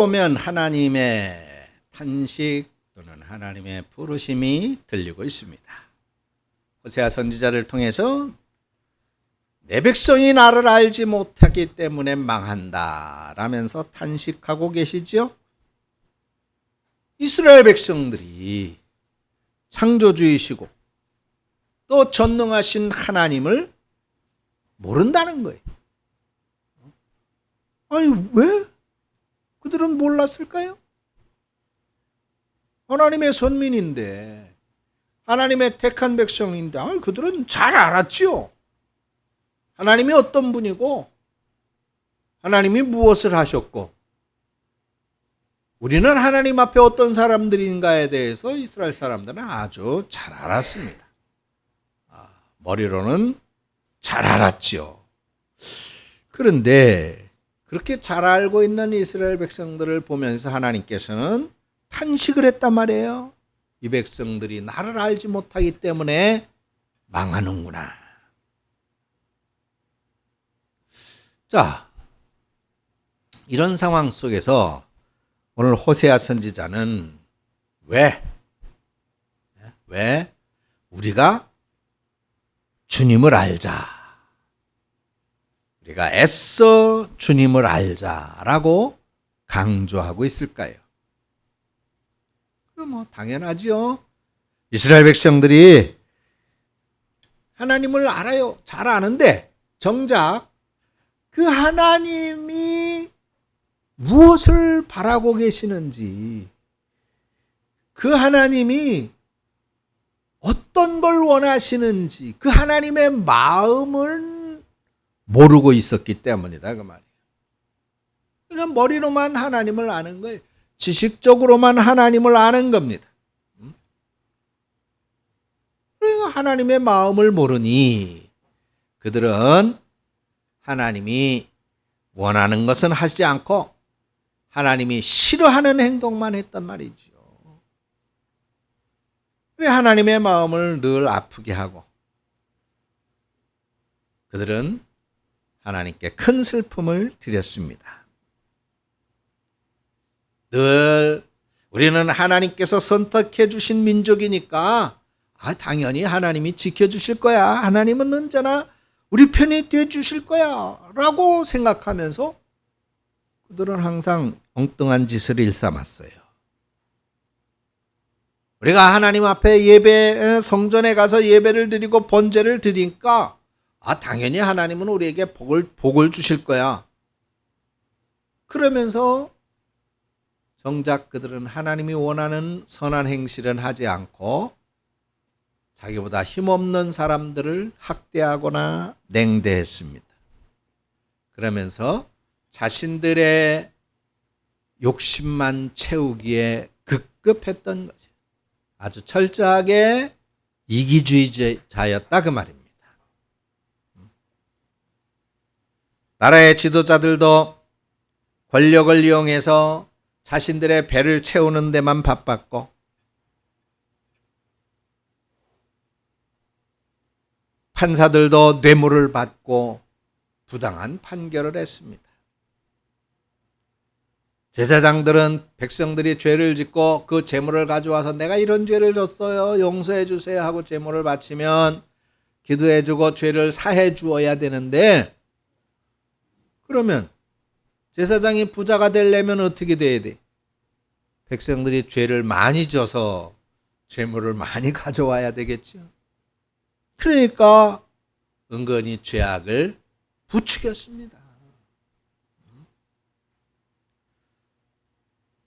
보면 하나님의 탄식 또는 하나님의 부르심이 들리고 있습니다. 호세아 선지자를 통해서 내 백성이 나를 알지 못하기 때문에 망한다 라면서 탄식하고 계시죠. 이스라엘 백성들이 창조주이시고 또 전능하신 하나님을 모른다는 거예요. 아니 왜? 그들은 몰랐을까요? 하나님의 선민인데 하나님의 택한 백성인데 그들은 잘 알았지요. 하나님이 어떤 분이고 하나님이 무엇을 하셨고 우리는 하나님 앞에 어떤 사람들인가에 대해서 이스라엘 사람들은 아주 잘 알았습니다. 머리로는 잘 알았지요. 그런데 그렇게 잘 알고 있는 이스라엘 백성들을 보면서 하나님께서는 탄식을 했단 말이에요. 이 백성들이 나를 알지 못하기 때문에 망하는구나. 자, 이런 상황 속에서 오늘 호세아 선지자는 왜 우리가 주님을 알자. 우리가 애써 주님을 알자라고 강조하고 있을까요? 그럼 당연하지요. 이스라엘 백성들이 하나님을 알아요. 잘 아는데 정작 그 하나님이 무엇을 바라고 계시는지, 그 하나님이 어떤 걸 원하시는지, 그 하나님의 마음을 모르고 있었기 때문이다 그 말이에요. 그러니까 머리로만 하나님을 아는 거예요. 지식적으로만 하나님을 아는 겁니다. 그러니까 하나님의 마음을 모르니 그들은 하나님이 원하는 것은 하지 않고 하나님이 싫어하는 행동만 했단 말이죠. 하나님의 마음을 늘 아프게 하고 그들은 하나님께 큰 슬픔을 드렸습니다. 늘 우리는 하나님께서 선택해 주신 민족이니까 당연히 하나님이 지켜주실 거야. 하나님은 언제나 우리 편이 되어 주실 거야 라고 생각하면서 그들은 항상 엉뚱한 짓을 일삼았어요. 우리가 하나님 앞에 성전에 가서 예배를 드리고 번제를 드리니까 당연히 하나님은 우리에게 복을 주실 거야. 그러면서 정작 그들은 하나님이 원하는 선한 행실은 하지 않고 자기보다 힘없는 사람들을 학대하거나 냉대했습니다. 그러면서 자신들의 욕심만 채우기에 급급했던 거죠. 아주 철저하게 이기주의자였다 그 말입니다. 나라의 지도자들도 권력을 이용해서 자신들의 배를 채우는 데만 바빴고 판사들도 뇌물을 받고 부당한 판결을 했습니다. 제사장들은 백성들이 죄를 짓고 그 제물을 가져와서 내가 이런 죄를 졌어요. 용서해 주세요 하고 제물을 바치면 기도해 주고 죄를 사해 주어야 되는데 그러면 제사장이 부자가 되려면 어떻게 돼야 돼? 백성들이 죄를 많이 져서 제물을 많이 가져와야 되겠죠. 그러니까 은근히 죄악을 부추겼습니다.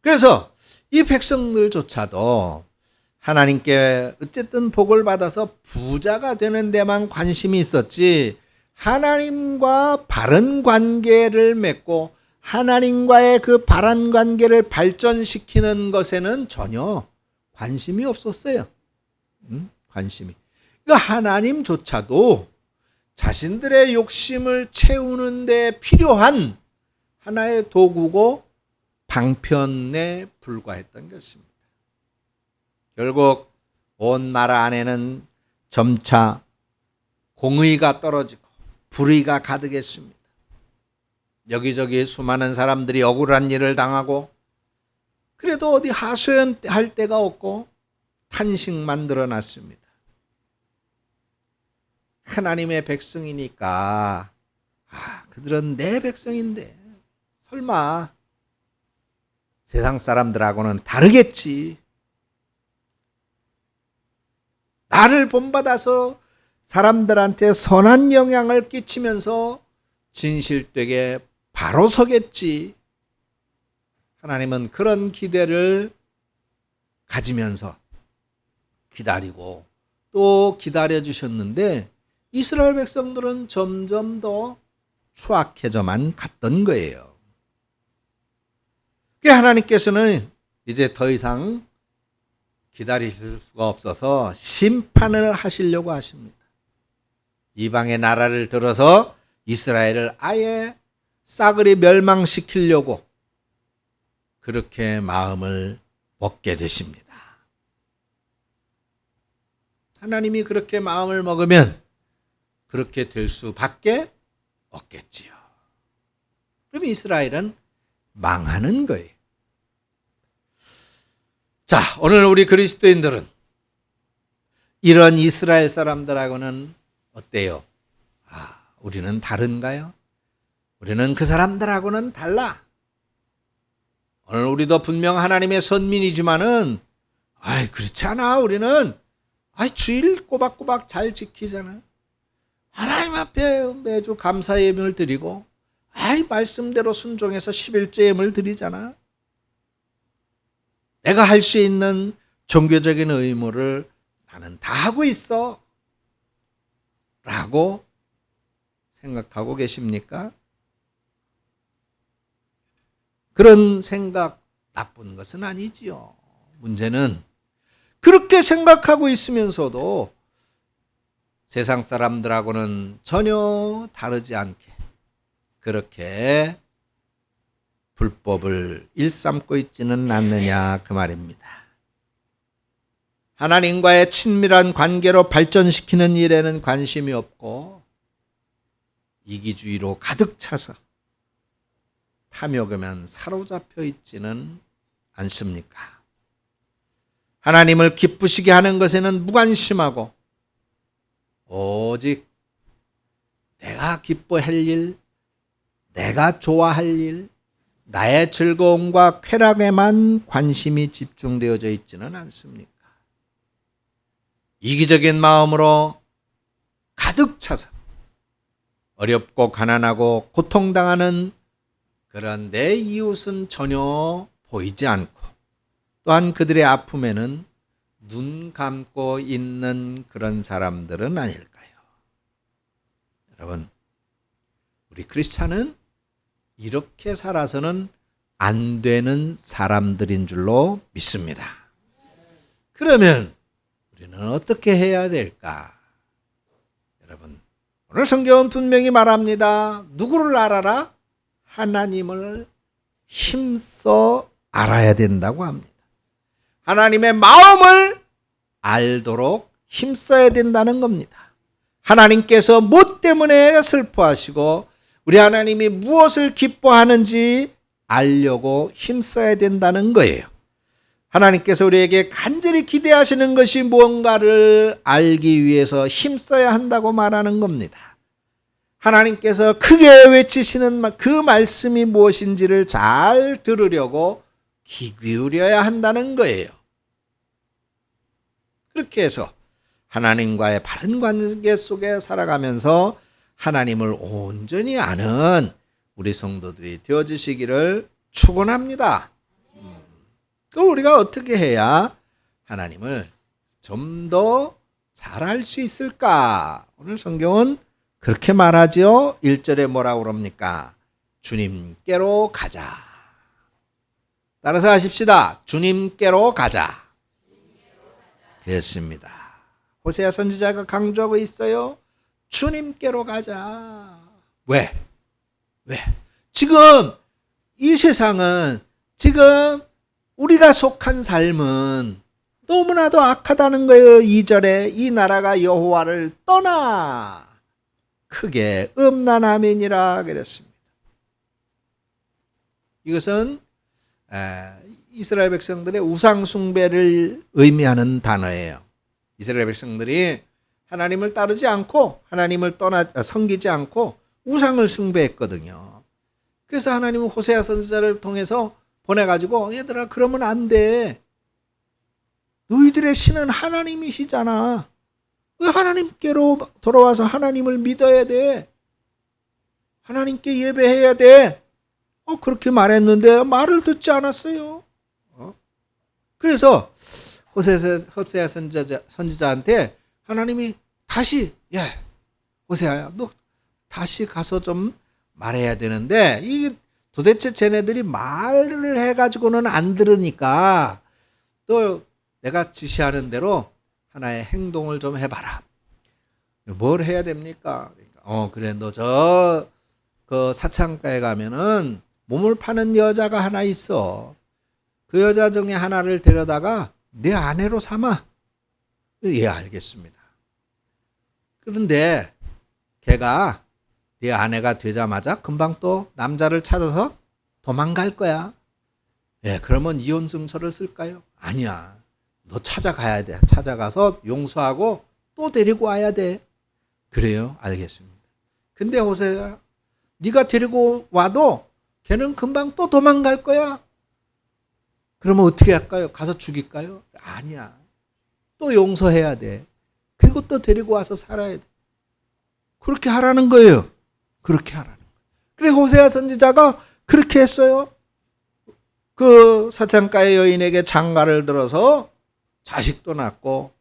그래서 이 백성들조차도 하나님께 어쨌든 복을 받아서 부자가 되는 데만 관심이 있었지 하나님과 바른 관계를 맺고 하나님과의 그 바른 관계를 발전시키는 것에는 전혀 관심이 없었어요. 관심이. 그러니까 하나님조차도 자신들의 욕심을 채우는 데 필요한 하나의 도구고 방편에 불과했던 것입니다. 결국 온 나라 안에는 점차 공의가 떨어지고 불의가 가득했습니다. 여기저기 수많은 사람들이 억울한 일을 당하고 그래도 어디 하소연할 데가 없고 탄식 만들어 놨습니다. 하나님의 백성이니까 그들은 내 백성인데 설마 세상 사람들하고는 다르겠지. 나를 본받아서 사람들한테 선한 영향을 끼치면서 진실되게 바로 서겠지. 하나님은 그런 기대를 가지면서 기다리고 또 기다려주셨는데 이스라엘 백성들은 점점 더 추악해져만 갔던 거예요. 하나님께서는 이제 더 이상 기다리실 수가 없어서 심판을 하시려고 하십니다. 이방의 나라를 들어서 이스라엘을 아예 싸그리 멸망시키려고 그렇게 마음을 먹게 되십니다. 하나님이 그렇게 마음을 먹으면 그렇게 될 수밖에 없겠지요. 그럼 이스라엘은 망하는 거예요. 자, 오늘 우리 그리스도인들은 이런 이스라엘 사람들하고는 어때요? 우리는 다른가요? 우리는 그 사람들하고는 달라. 오늘 우리도 분명 하나님의 선민이지만은 그렇지 않아. 우리는 주일 꼬박꼬박 잘 지키잖아. 하나님 앞에 매주 감사 예물을 드리고 말씀대로 순종해서 11조 예물을 드리잖아. 내가 할 수 있는 종교적인 의무를 나는 다 하고 있어 라고 생각하고 계십니까? 그런 생각 나쁜 것은 아니지요. 문제는 그렇게 생각하고 있으면서도 세상 사람들하고는 전혀 다르지 않게 그렇게 불법을 일삼고 있지는 않느냐 그 말입니다. 하나님과의 친밀한 관계로 발전시키는 일에는 관심이 없고 이기주의로 가득 차서 탐욕에만 사로잡혀 있지는 않습니까? 하나님을 기쁘시게 하는 것에는 무관심하고 오직 내가 기뻐할 일, 내가 좋아할 일, 나의 즐거움과 쾌락에만 관심이 집중되어져 있지는 않습니까? 이기적인 마음으로 가득 차서 어렵고 가난하고 고통당하는 그런 내 이웃은 전혀 보이지 않고 또한 그들의 아픔에는 눈 감고 있는 그런 사람들은 아닐까요? 여러분, 우리 크리스찬은 이렇게 살아서는 안 되는 사람들인 줄로 믿습니다. 그러면 우리는 어떻게 해야 될까? 여러분, 오늘 성경은 분명히 말합니다. 누구를 알아라? 하나님을 힘써 알아야 된다고 합니다. 하나님의 마음을 알도록 힘써야 된다는 겁니다. 하나님께서 무엇 때문에 슬퍼하시고 우리 하나님이 무엇을 기뻐하는지 알려고 힘써야 된다는 거예요. 하나님께서 우리에게 간절히 기대하시는 것이 무언가를 알기 위해서 힘써야 한다고 말하는 겁니다. 하나님께서 크게 외치시는 그 말씀이 무엇인지를 잘 들으려고 귀 기울여야 한다는 거예요. 그렇게 해서 하나님과의 바른 관계 속에 살아가면서 하나님을 온전히 아는 우리 성도들이 되어주시기를 축원합니다. 또 우리가 어떻게 해야 하나님을 좀 더 잘 알 수 있을까? 오늘 성경은 그렇게 말하죠. 1절에 뭐라고 그럽니까? 주님께로 가자. 따라서 하십시다. 주님께로 가자. 그렇습니다. 호세아 선지자가 강조하고 있어요. 주님께로 가자. 왜? 지금 이 세상은 지금 우리가 속한 삶은 너무나도 악하다는 거예요. 2절에 이 나라가 여호와를 떠나 크게 음란하면이라 그랬습니다. 이것은 이스라엘 백성들의 우상 숭배를 의미하는 단어예요. 이스라엘 백성들이 하나님을 따르지 않고 하나님을 섬기지 않고 우상을 숭배했거든요. 그래서 하나님은 호세아 선지자를 통해서 보내가지고 얘들아 그러면 안 돼. 너희들의 신은 하나님이시잖아. 왜 하나님께로 돌아와서 하나님을 믿어야 돼? 하나님께 예배해야 돼. 그렇게 말했는데 말을 듣지 않았어요. 그래서 호세아 선지자한테 하나님이 다시 호세아야 너 다시 가서 좀 말해야 되는데 이게 도대체 쟤네들이 말을 해가지고는 안 들으니까 또 내가 지시하는 대로 하나의 행동을 좀 해봐라. 뭘 해야 됩니까? 그래 너 저 그 사창가에 가면은 몸을 파는 여자가 하나 있어. 그 여자 중에 하나를 데려다가 내 아내로 삼아. 예, 알겠습니다. 그런데 걔가 네 아내가 되자마자 금방 또 남자를 찾아서 도망갈 거야. 예, 그러면 이혼 증서를 쓸까요? 아니야. 너 찾아가야 돼. 찾아가서 용서하고 또 데리고 와야 돼. 그래요? 알겠습니다. 근데 호세야, 네가 데리고 와도 걔는 금방 또 도망갈 거야. 그러면 어떻게 할까요? 가서 죽일까요? 아니야. 또 용서해야 돼. 그리고 또 데리고 와서 살아야 돼. 그렇게 하라는 거예요. 그렇게 하라는 거예요. 그래 호세아 선지자가 그렇게 했어요. 그 사창가의 여인에게 장가를 들어서 자식도 낳고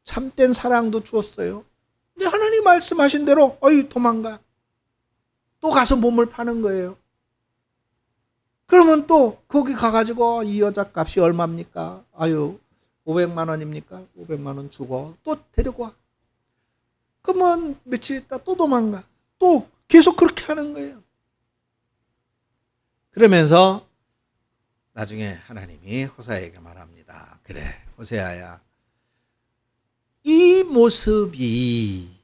참된 사랑도 주었어요. 근데 하나님 말씀하신 대로 도망가. 또 가서 몸을 파는 거예요. 그러면 또 거기 가가지고 이 여자 값이 얼마입니까? 500만 원입니까? 500만 원 주고 또 데리고 와. 그러면 며칠 있다 또 도망가. 또 계속 그렇게 하는 거예요. 그러면서 나중에 하나님이 호세아에게 말합니다. 그래 호세아야, 이 모습이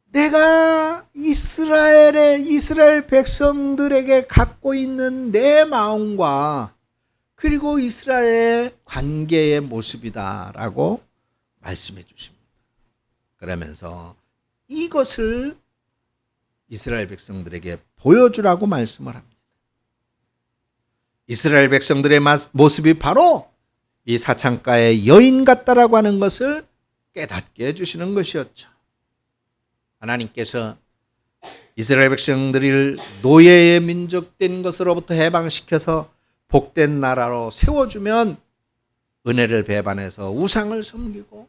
내가 이스라엘 백성들에게 갖고 있는 내 마음과 그리고 이스라엘 관계의 모습이다라고 말씀해 주십니다. 그러면서 이것을 이스라엘 백성들에게 보여주라고 말씀을 합니다. 이스라엘 백성들의 모습이 바로 이 사창가의 여인 같다라고 하는 것을 깨닫게 해주시는 것이었죠. 하나님께서 이스라엘 백성들을 노예의 민족된 것으로부터 해방시켜서 복된 나라로 세워주면 은혜를 배반해서 우상을 섬기고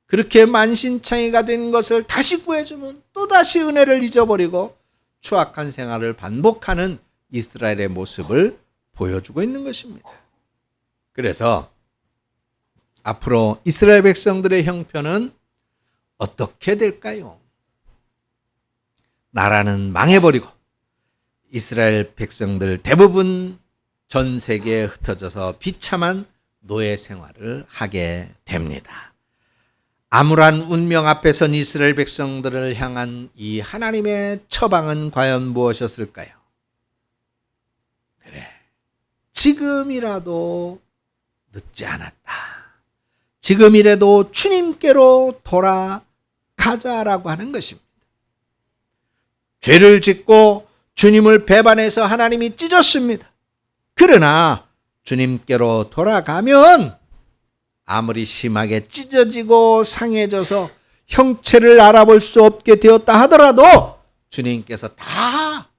그렇게 만신창이가 된 것을 다시 구해주면 또다시 은혜를 잊어버리고 추악한 생활을 반복하는 이스라엘의 모습을 보여주고 있는 것입니다. 그래서 앞으로 이스라엘 백성들의 형편은 어떻게 될까요? 나라는 망해버리고 이스라엘 백성들 대부분 전 세계에 흩어져서 비참한 노예 생활을 하게 됩니다. 암울한 운명 앞에선 이스라엘 백성들을 향한 이 하나님의 처방은 과연 무엇이었을까요? 그래, 지금이라도 늦지 않았다. 지금이라도 주님께로 돌아가자라고 하는 것입니다. 죄를 짓고 주님을 배반해서 하나님이 찢었습니다. 그러나 주님께로 돌아가면 아무리 심하게 찢어지고 상해져서 형체를 알아볼 수 없게 되었다 하더라도 주님께서 다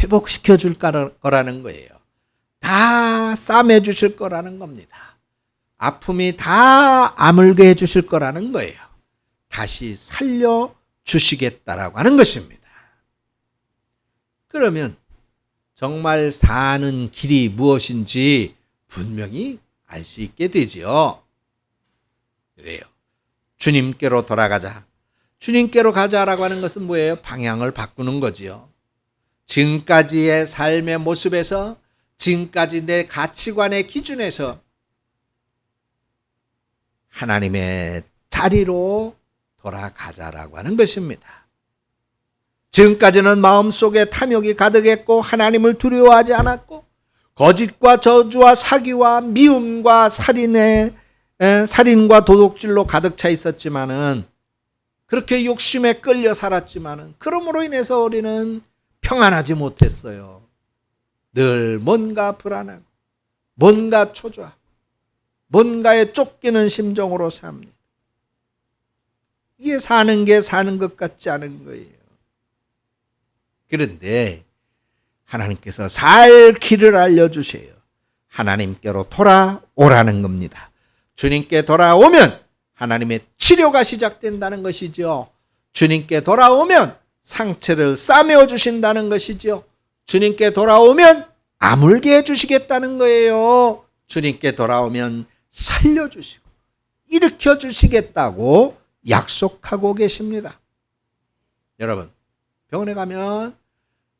회복시켜 줄 거라는 거예요. 다 싸매 주실 거라는 겁니다. 아픔이 다 아물게 해 주실 거라는 거예요. 다시 살려 주시겠다라고 하는 것입니다. 그러면 정말 사는 길이 무엇인지 분명히 알 수 있게 되지요. 그래요. 주님께로 돌아가자. 주님께로 가자라고 하는 것은 뭐예요? 방향을 바꾸는 거지요. 지금까지의 삶의 모습에서, 지금까지 내 가치관의 기준에서 하나님의 자리로 돌아가자라고 하는 것입니다. 지금까지는 마음속에 탐욕이 가득했고 하나님을 두려워하지 않았고 거짓과 저주와 사기와 미움과 살인과 도둑질로 가득 차 있었지만은, 그렇게 욕심에 끌려 살았지만은 그러므로 인해서 우리는 평안하지 못했어요. 늘 뭔가 불안하고 뭔가 초조하고 뭔가에 쫓기는 심정으로 삽니다. 이게 사는 게 사는 것 같지 않은 거예요. 그런데 하나님께서 살 길을 알려주세요. 하나님께로 돌아오라는 겁니다. 주님께 돌아오면 하나님의 치료가 시작된다는 것이죠. 주님께 돌아오면 상처를 싸매어 주신다는 것이죠. 주님께 돌아오면 아물게 해주시겠다는 거예요. 주님께 돌아오면 살려주시고 일으켜 주시겠다고 약속하고 계십니다. 여러분, 병원에 가면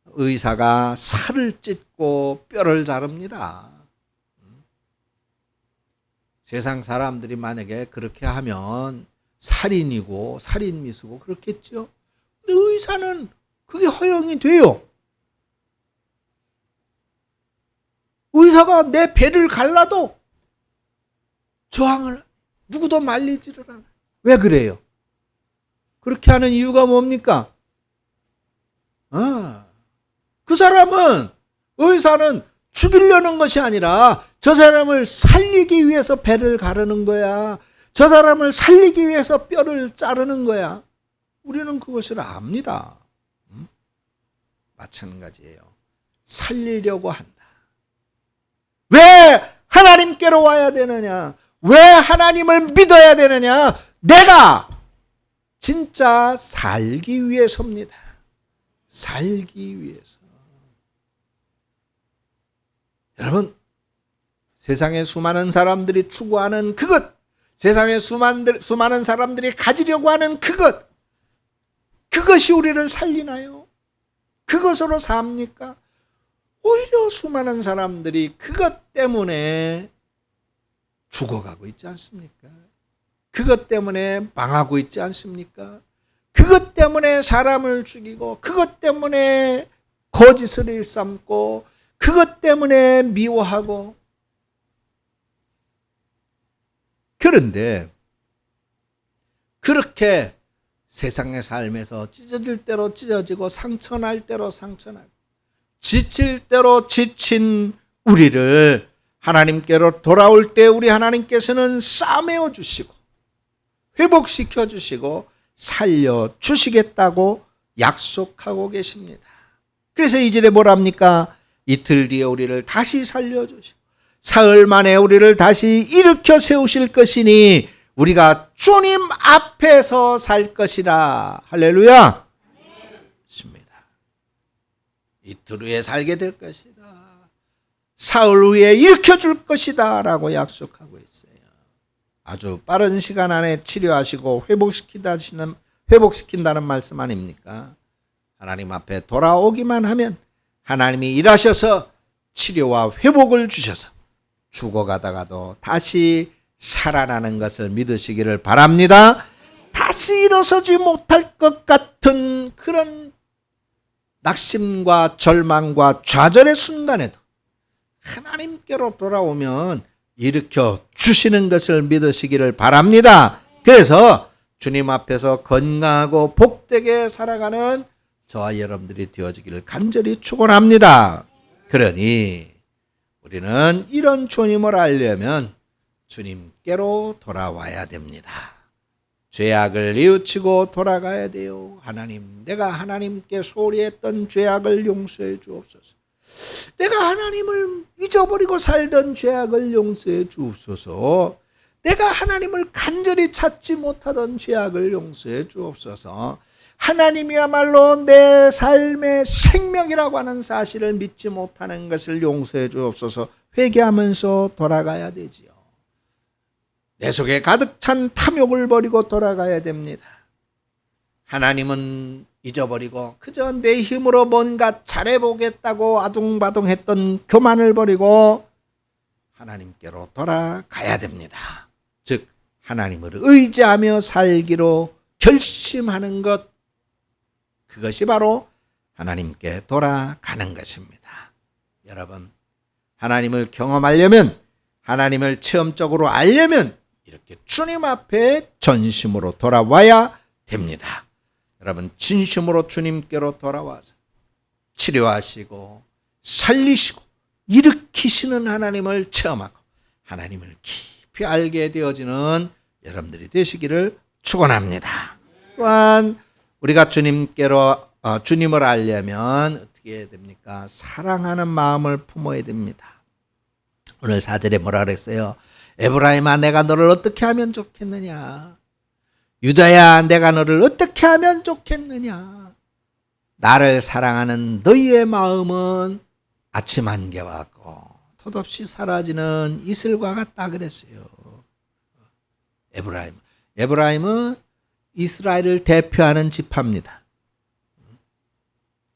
의사가 살을 찢고 뼈를 자릅니다. 세상 사람들이 만약에 그렇게 하면 살인이고 살인미수고 그렇겠죠. 근데 의사는 그게 허용이 돼요. 의사가 내 배를 갈라도 저항을, 누구도 말리지를 않아요. 왜 그래요? 그렇게 하는 이유가 뭡니까? 그 사람은, 의사는 죽이려는 것이 아니라 저 사람을 살리기 위해서 배를 가르는 거야. 저 사람을 살리기 위해서 뼈를 자르는 거야. 우리는 그것을 압니다. 마찬가지예요. 살리려고 한다. 왜 하나님께로 와야 되느냐? 왜 하나님을 믿어야 되느냐? 내가 진짜 살기 위해서입니다. 살기 위해서. 여러분, 세상에 수많은 사람들이 추구하는 그것, 세상에 수많은 사람들이 가지려고 하는 그것, 그것이 우리를 살리나요? 그것으로 삽니까? 오히려 수많은 사람들이 그것 때문에 죽어가고 있지 않습니까? 그것 때문에 망하고 있지 않습니까? 그것 때문에 사람을 죽이고, 그것 때문에 거짓을 일삼고, 그것 때문에 미워하고. 그런데 그렇게 세상의 삶에서 찢어질 대로 찢어지고 상처날 대로 상처나고 지칠 대로 지친 우리를 하나님께로 돌아올 때 우리 하나님께서는 싸매어 주시고 회복시켜 주시고 살려 주시겠다고 약속하고 계십니다. 그래서 2절에 뭐랍니까? 이틀 뒤에 우리를 다시 살려주시고 사흘 만에 우리를 다시 일으켜 세우실 것이니 우리가 주님 앞에서 살 것이라. 할렐루야. 있습니다. 이틀 후에 살게 될 것이다. 사흘 후에 일으켜 줄 것이다 라고 약속하고 있어요. 아주 빠른 시간 안에 치료하시고 회복시킨다는 말씀 아닙니까? 하나님 앞에 돌아오기만 하면 하나님이 일하셔서 치료와 회복을 주셔서 죽어가다가도 다시 살아나는 것을 믿으시기를 바랍니다. 다시 일어서지 못할 것 같은 그런 낙심과 절망과 좌절의 순간에도 하나님께로 돌아오면 일으켜 주시는 것을 믿으시기를 바랍니다. 그래서 주님 앞에서 건강하고 복되게 살아가는 저와 여러분들이 되어지기를 간절히 축원합니다. 그러니 우리는 이런 주님을 알려면 주님께로 돌아와야 됩니다. 죄악을 뉘우치고 돌아가야 돼요. 하나님, 내가 하나님께 소홀히 했던 죄악을 용서해 주옵소서. 내가 하나님을 잊어버리고 살던 죄악을 용서해 주옵소서. 내가 하나님을 간절히 찾지 못하던 죄악을 용서해 주옵소서. 하나님이야말로 내 삶의 생명이라고 하는 사실을 믿지 못하는 것을 용서해 주옵소서. 회개하면서 돌아가야 되지요. 내 속에 가득 찬 탐욕을 버리고 돌아가야 됩니다. 하나님은 잊어버리고 그저 내 힘으로 뭔가 잘해보겠다고 아둥바둥했던 교만을 버리고 하나님께로 돌아가야 됩니다. 즉 하나님을 의지하며 살기로 결심하는 것, 그것이 바로 하나님께 돌아가는 것입니다. 여러분, 하나님을 경험하려면, 하나님을 체험적으로 알려면 이렇게 주님 앞에 전심으로 돌아와야 됩니다. 여러분, 진심으로 주님께로 돌아와서 치료하시고 살리시고 일으키시는 하나님을 체험하고 하나님을 깊이 알게 되어지는 여러분들이 되시기를 축원합니다. 또한 우리가 주님을 알려면 어떻게 해야 됩니까? 사랑하는 마음을 품어야 됩니다. 오늘 4절에 뭐라 그랬어요? 에브라임아, 내가 너를 어떻게 하면 좋겠느냐? 유다야, 내가 너를 어떻게 하면 좋겠느냐? 나를 사랑하는 너희의 마음은 아침 안개와 같고 덧없이 사라지는 이슬과 같다 그랬어요. 에브라임은 이스라엘을 대표하는 지파입니다.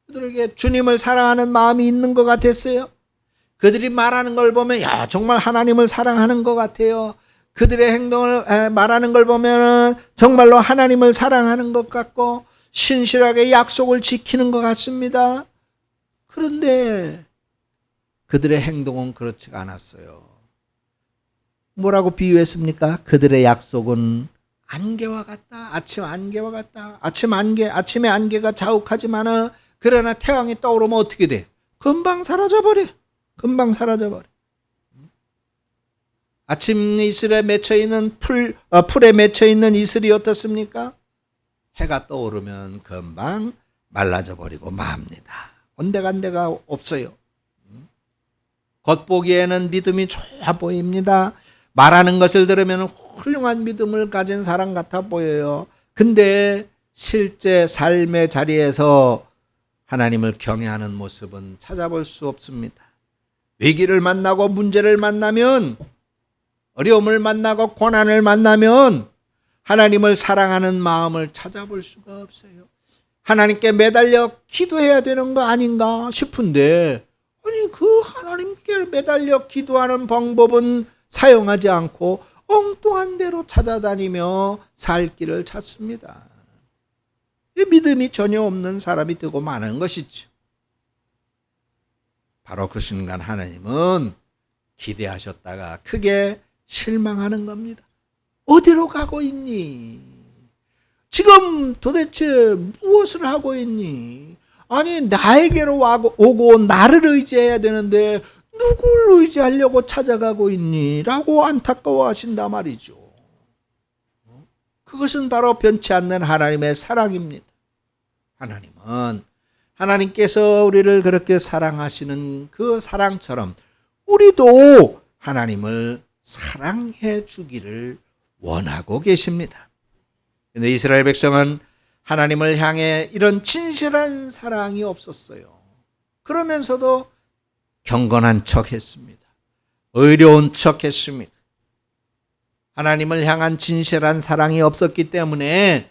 그들에게 주님을 사랑하는 마음이 있는 것 같았어요. 그들이 말하는 걸 보면 야, 정말 하나님을 사랑하는 것 같아요. 그들의 행동을 말하는 걸 보면 정말로 하나님을 사랑하는 것 같고 신실하게 약속을 지키는 것 같습니다. 그런데 그들의 행동은 그렇지가 않았어요. 뭐라고 비유했습니까? 그들의 약속은 안개와 같다. 아침 안개와 같다. 아침에 안개가 자욱하지만은 그러나 태양이 떠오르면 어떻게 돼? 금방 사라져버려. 아침 이슬에 맺혀있는 풀에 맺혀있는 이슬이 어떻습니까? 해가 떠오르면 금방 말라져 버리고 맙니다. 온데간데가 없어요. 겉보기에는 믿음이 좋아 보입니다. 말하는 것을 들으면 훌륭한 믿음을 가진 사람 같아 보여요. 근데 실제 삶의 자리에서 하나님을 경외하는 모습은 찾아볼 수 없습니다. 위기를 만나고 문제를 만나면, 어려움을 만나고 고난을 만나면 하나님을 사랑하는 마음을 찾아볼 수가 없어요. 하나님께 매달려 기도해야 되는 거 아닌가 싶은데, 아니 그 하나님께 매달려 기도하는 방법은 사용하지 않고 엉뚱한 데로 찾아다니며 살 길을 찾습니다. 믿음이 전혀 없는 사람이 되고 마는 것이죠. 바로 그 순간 하나님은 기대하셨다가 크게 실망하는 겁니다. 어디로 가고 있니? 지금 도대체 무엇을 하고 있니? 아니 나에게로 오고 나를 의지해야 되는데 누굴 의지하려고 찾아가고 있니? 라고 안타까워하신단 말이죠. 그것은 바로 변치 않는 하나님의 사랑입니다. 하나님께서 우리를 그렇게 사랑하시는 그 사랑처럼 우리도 하나님을 사랑해 주기를 원하고 계십니다. 그런데 이스라엘 백성은 하나님을 향해 이런 진실한 사랑이 없었어요. 그러면서도 경건한 척 했습니다. 의로운 척 했습니다. 하나님을 향한 진실한 사랑이 없었기 때문에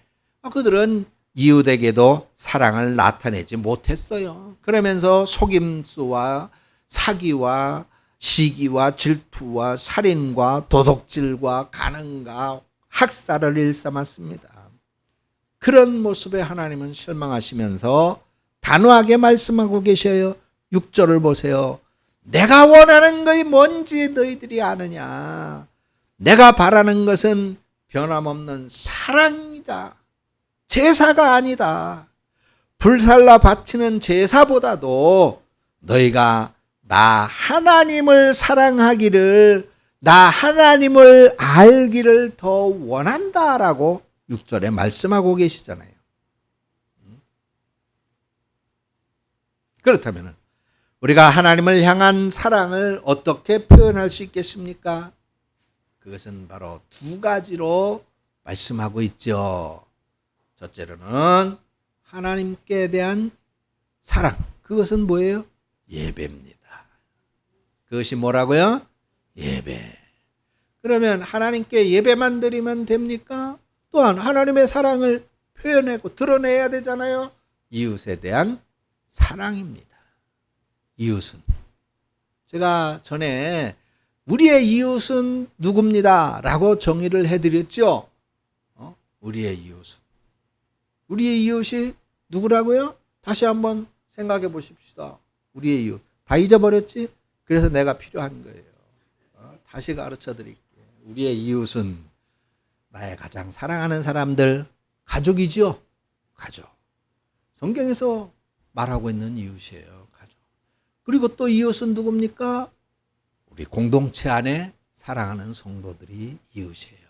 그들은 이웃에게도 사랑을 나타내지 못했어요. 그러면서 속임수와 사기와 시기와 질투와 살인과 도둑질과 간음과 학살을 일삼았습니다. 그런 모습에 하나님은 실망하시면서 단호하게 말씀하고 계셔요. 6절을 보세요. 내가 원하는 것이 뭔지 너희들이 아느냐? 내가 바라는 것은 변함없는 사랑이다. 제사가 아니다. 불살라 바치는 제사보다도 너희가 나 하나님을 사랑하기를, 나 하나님을 알기를 더 원한다라고 6절에 말씀하고 계시잖아요. 그렇다면 우리가 하나님을 향한 사랑을 어떻게 표현할 수 있겠습니까? 그것은 바로 두 가지로 말씀하고 있죠. 첫째로는 하나님께 대한 사랑. 그것은 뭐예요? 예배입니다. 그것이 뭐라고요? 예배. 그러면 하나님께 예배만 드리면 됩니까? 또한 하나님의 사랑을 표현하고 드러내야 되잖아요. 이웃에 대한 사랑입니다. 이웃은, 제가 전에 우리의 이웃은 누굽니다 라고 정의를 해드렸죠. 우리의 이웃이 누구라고요? 다시 한번 생각해 보십시다. 우리의 이웃. 다 잊어버렸지? 그래서 내가 필요한 거예요. 다시 가르쳐 드릴게요. 우리의 이웃은 나의 가장 사랑하는 사람들, 가족이죠? 가족. 성경에서 말하고 있는 이웃이에요. 가족. 그리고 또 이웃은 누굽니까? 우리 공동체 안에 사랑하는 성도들이 이웃이에요.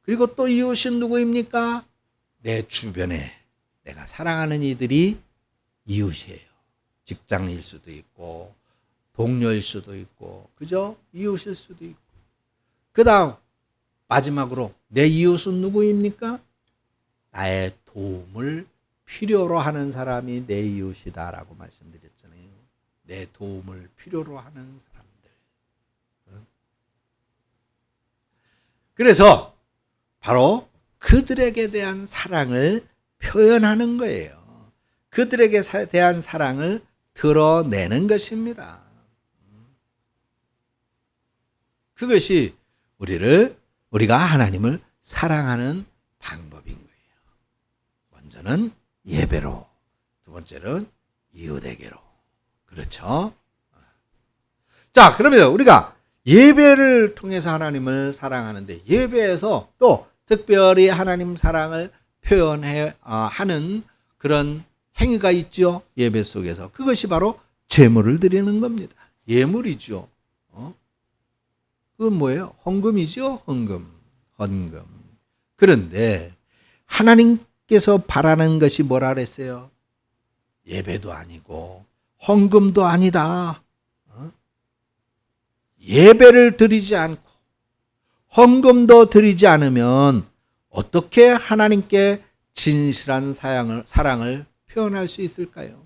그리고 또 이웃은 누구입니까? 내 주변에 내가 사랑하는 이들이 이웃이에요. 직장일 수도 있고 동료일 수도 있고 그죠? 이웃일 수도 있고. 그 다음 마지막으로 내 이웃은 누구입니까? 나의 도움을 필요로 하는 사람이 내 이웃이다라고 말씀드렸잖아요. 내 도움을 필요로 하는 사람들. 그래서 바로 그들에게 대한 사랑을 표현하는 거예요. 그들에게 대한 사랑을 드러내는 것입니다. 그것이 우리가 하나님을 사랑하는 방법인 거예요. 먼저는 예배로, 두 번째는 이웃에게로. 그렇죠? 자, 그러면 우리가 예배를 통해서 하나님을 사랑하는데 예배에서 또 특별히 하나님 사랑을 표현하는 그런 행위가 있죠. 예배 속에서. 그것이 바로 제물을 드리는 겁니다. 예물이죠. 그건 뭐예요? 헌금이죠. 헌금. 그런데 하나님께서 바라는 것이 뭐라 그랬어요? 예배도 아니고 헌금도 아니다. 예배를 드리지 않고 헌금도 드리지 않으면 어떻게 하나님께 진실한 사랑을 표현할 수 있을까요?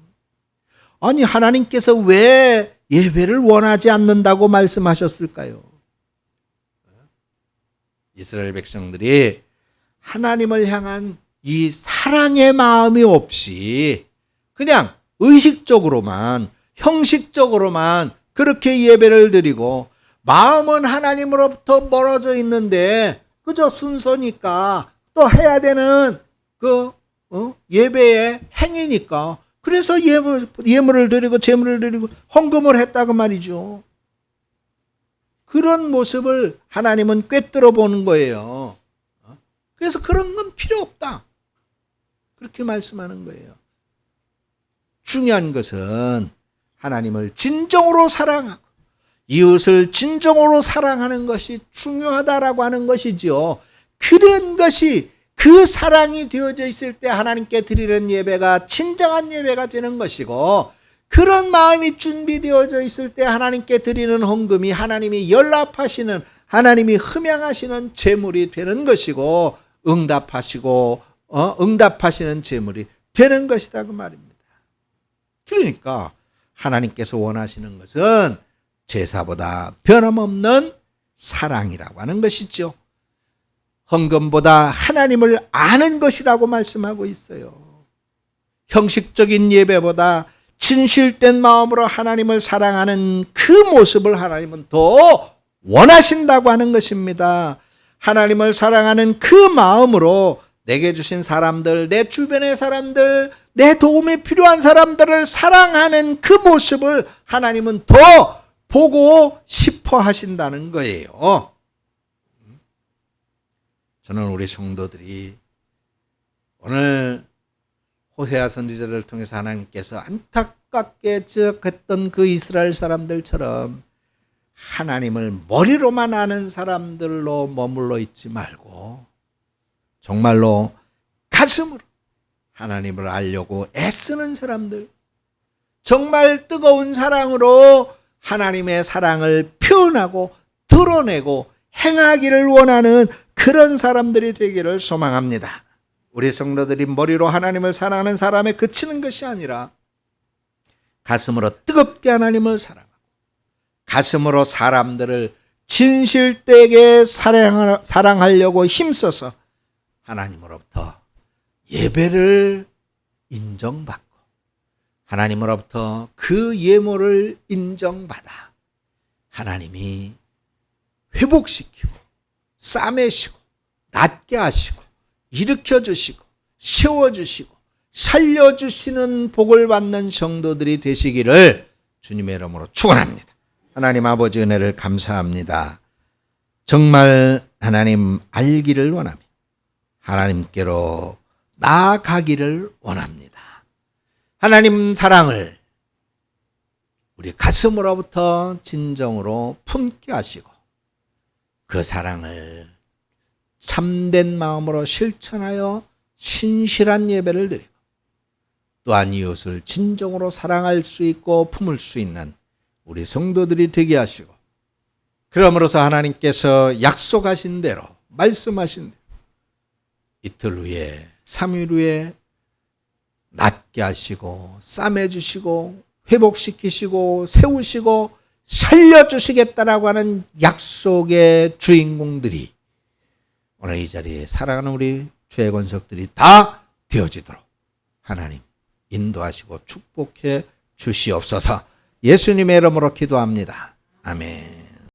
아니, 하나님께서 왜 예배를 원하지 않는다고 말씀하셨을까요? 이스라엘 백성들이 하나님을 향한 이 사랑의 마음이 없이 그냥 의식적으로만, 형식적으로만 그렇게 예배를 드리고 마음은 하나님으로부터 멀어져 있는데 그저 순서니까 또 해야 되는 그 예배의 행위니까 그래서 예물을 드리고 제물을 드리고 헌금을 했다고 말이죠. 그런 모습을 하나님은 꿰뚫어 보는 거예요. 그래서 그런 건 필요 없다. 그렇게 말씀하는 거예요. 중요한 것은 하나님을 진정으로 사랑하고 이웃을 진정으로 사랑하는 것이 중요하다라고 하는 것이죠. 그런 것이 그 사랑이 되어져 있을 때 하나님께 드리는 예배가 진정한 예배가 되는 것이고 그런 마음이 준비되어져 있을 때 하나님께 드리는 헌금이 하나님이 연락하시는 하나님이 흠양하시는 제물이 되는 것이고 응답하시는 제물이 되는 것이다 그 말입니다. 그러니까 하나님께서 원하시는 것은 제사보다 변함없는 사랑이라고 하는 것이죠. 헌금보다 하나님을 아는 것이라고 말씀하고 있어요. 형식적인 예배보다 진실된 마음으로 하나님을 사랑하는 그 모습을 하나님은 더 원하신다고 하는 것입니다. 하나님을 사랑하는 그 마음으로 내게 주신 사람들, 내 주변의 사람들, 내 도움이 필요한 사람들을 사랑하는 그 모습을 하나님은 더 보고 싶어 하신다는 거예요. 저는 우리 성도들이 오늘 호세아 선지자를 통해서 하나님께서 안타깝게 지적했던 그 이스라엘 사람들처럼 하나님을 머리로만 아는 사람들로 머물러 있지 말고 정말로 가슴으로 하나님을 알려고 애쓰는 사람들, 정말 뜨거운 사랑으로 하나님의 사랑을 표현하고 드러내고 행하기를 원하는 그런 사람들이 되기를 소망합니다. 우리 성도들이 머리로 하나님을 사랑하는 사람에 그치는 것이 아니라 가슴으로 뜨겁게 하나님을 사랑하고 가슴으로 사람들을 진실되게 사랑하려고 힘써서 하나님으로부터 예배를 인정받고 하나님으로부터 그 예물을 인정받아 하나님이 회복시키고 싸매시고 낫게 하시고 일으켜 주시고 세워 주시고 살려주시는 복을 받는 성도들이 되시기를 주님의 이름으로 축원합니다. 하나님 아버지 은혜를 감사합니다. 정말 하나님 알기를 원하며 하나님께로 나아가기를 원합니다. 하나님 사랑을 우리 가슴으로부터 진정으로 품게 하시고 그 사랑을 참된 마음으로 실천하여 신실한 예배를 드리고 또한 이웃을 진정으로 사랑할 수 있고 품을 수 있는 우리 성도들이 되게 하시고 그러므로서 하나님께서 약속하신 대로 말씀하신 대로 이틀 후에 3일 후에 낫게 하시고 싸매주시고 회복시키시고 세우시고 살려주시겠다라고 하는 약속의 주인공들이 오늘 이 자리에 사랑하는 우리 죄의 권속들이 다 되어지도록 하나님 인도하시고 축복해 주시옵소서. 예수님의 이름으로 기도합니다. 아멘.